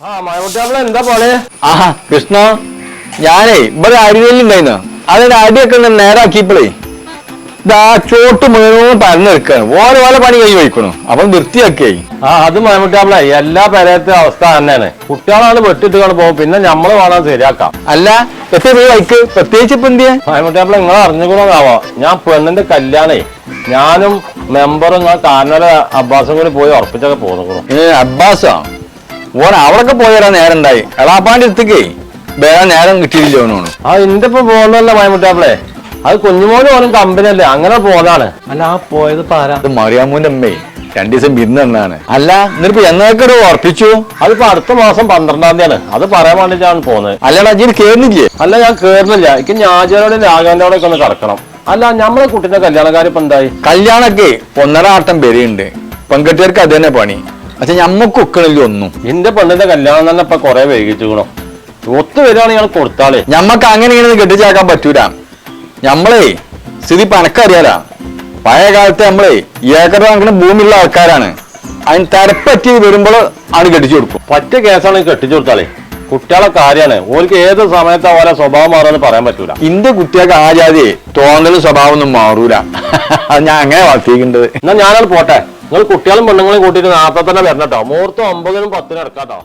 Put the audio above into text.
എന്താ പോലെ കൃഷ്ണ ഞാനേ ഇവിടെ അരിനെല്ലുണ്ടായിരുന്നു അതിന്റെ അടിയൊക്കെ നേരാക്കിയപ്പോഴേ ഇതാ ചോട്ട് മുഴുവൻ പരന്നെടുക്കാണ് ഓരോ പണി കൈ വയ്ക്കണു അപ്പൊ വൃത്തിയാക്കിയേ. അത് മൈമുട്ടാപ്പിളെ എല്ലാ പേരത്തെ അവസ്ഥ തന്നെയാണ്. കുട്ടികളാണ് വെട്ടിട്ട് പോകും, പിന്നെ നമ്മള് വേണം ശരിയാക്കാം. അല്ല എത്ര വൈക്ക് പ്രത്യേകിച്ച് ഇപ്പൊ എന്തിയാ മൈമുട്ടാപ്പിളെ നിങ്ങൾ അറിഞ്ഞുകൂടാവോ, ഞാൻ പെണ്ണിന്റെ കല്യാണേ ഞാനും മെമ്പറും കാനല അബ്ബാസും കൂടി പോയി ഉറപ്പിച്ചൊക്കെ പോന്നു. അബ്ബാസാ ഓൻ അവിടൊക്കെ പോയാലാ നേരം ഉണ്ടായി. എളാപ്പാന്റെ അടുത്തേക്കേ വേറെ നേരം കിട്ടിയില്ലോ. എന്റെ ഇപ്പൊ പോകുന്നല്ല മൈമുട്ടാപ്പിളെ, അത് കുഞ്ഞുമോന് പോലും കമ്പനി അല്ലേ, അങ്ങനെ പോന്നാണ്. അല്ല ആ പോയത് പാരാ? അത് മറിയാമ്മൂന്റെ അമ്മേ 2 ദിവസം വിരുന്ന് എന്നാണ്. അല്ല എന്നിട്ടിപ്പോ എന്നൊക്കെ ഉറപ്പിച്ചു? അതിപ്പോ അടുത്ത മാസം 12-ാം തീയതിയാണ്. അത് പറയാൻ വേണ്ടിട്ടാണ് പോകുന്നത്. അല്ലടാ അജിന് കേറുന്നില്ലേ? അല്ല ഞാൻ കേറുന്നില്ല, എനിക്ക് ഞാജനോടും രാഘവന്റെ ഒക്കെ ഒന്ന് കിടക്കണം. അല്ല നമ്മളെ കുട്ടീന്റെ കല്യാണക്കാരി ഇപ്പൊ എന്തായി? കല്യാണൊക്കെ 1.5 ആട്ടം പേരുണ്ട്. പെൺകുട്ടികൾക്ക് അത് തന്നെ പണി. പക്ഷെ ഞമ്മക്ക് ഒക്കണില്ല ഒന്നും. എന്റെ പെണ്ണിന്റെ കല്യാണം തന്നെ ഇപ്പൊ കൊറേ വൈകിച്ചുകണോ. ഒത്തു വരികയാണ് ഞങ്ങൾ കൊടുത്താളേ. ഞമ്മക്ക് അങ്ങനെ ഇങ്ങനെ കെട്ടിച്ചാക്കാൻ പറ്റൂല. ഞമ്മളേ സ്ഥിതി പണക്കറിയാലാ. പഴയ കാലത്ത് നമ്മളെ ഏക്കർ കണക്കിന് ഭൂമിയുള്ള ആൾക്കാരാണ്. അതിന് തരപ്പറ്റി വരുമ്പോൾ ആണ് കെട്ടിച്ചു കൊടുക്കും. പറ്റിയ കേസാണ് കെട്ടിച്ചു കൊടുത്താളേ. കുട്ടികളെ കാര്യമാണ്, ഓർക്ക് ഏത് സമയത്ത് ഓരോ സ്വഭാവം മാറുമെന്ന് പറയാൻ പറ്റൂല. ഇന്റെ കുട്ടികൾക്ക് ആ ജാതി തോന്നലും സ്വഭാവം ഒന്നും മാറൂല. അത് ഞാൻ അങ്ങനെ വളർത്തിക്കേണ്ടത്. എന്നാ ഞാനത് പോട്ടെ. നിങ്ങൾ കുട്ടികളും പെണ്ണുങ്ങളും കൂട്ടിയിട്ട് നാളെ തന്നെ വരണം കേട്ടോ. മുഹൂർത്തം 9-നും 10-നും എടുക്കാട്ടോ.